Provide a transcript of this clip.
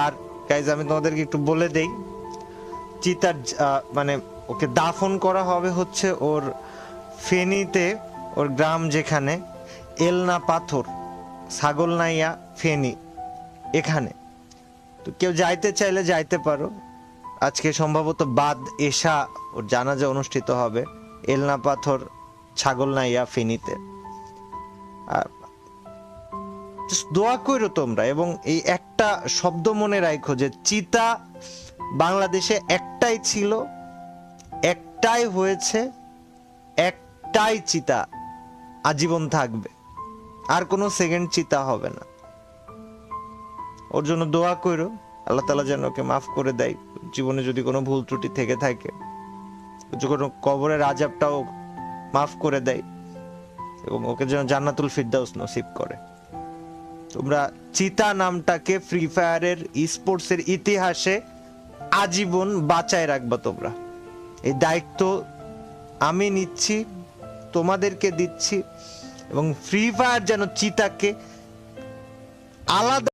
আর guys আমি তোমাদেরকে একটু বলে দেই, চিতার মানে ওকে দাফন করা হবে হচ্ছে ওর ফেনীতে, ওর গ্রাম যেখানে এলনা পাথর, ছাগলনাইয়া ফেনী, এখানে। তো কেউ যাইতে চাইলে যাইতে পারো। আজকে সম্ভবত বাদ এশা ওর জানাজা অনুষ্ঠিত হবে এলনা পাথর, ছাগলনাইয়া ফেনীতে। আর দোয়া করো তোমরা, এবং এই একটা শব্দ মনে রাখো যে চিতা বাংলাদেশে একটাই ছিল, একটাই হয়েছে, একটাই চিতা আজীবন থাকবে, আর কোনো সেকেন্ড চিতা হবে না। ওর জন্য দোয়া করো, আল্লাহ তাআলা যেন ওকে মাফ করে দেয়, জীবনে যদি কোনো ভুল ত্রুটি থেকে থাকে, কোনো কবরের আযাবটাও মাফ করে দেয়, এবং ওকে যেন জান্নাতুল ফিরদাউস নসিব করে। তোমরা চিতা নামটাকে ফ্রি ফায়ারের স্পোর্টস এর ইতিহাসে আজীবন বাঁচায় রাখবা তোমরা। এই দায়িত্ব আমি নিচ্ছি, তোমাদেরকে দিচ্ছি, এবং ফ্রি ফায়ার যেন চিতাকে আলাদা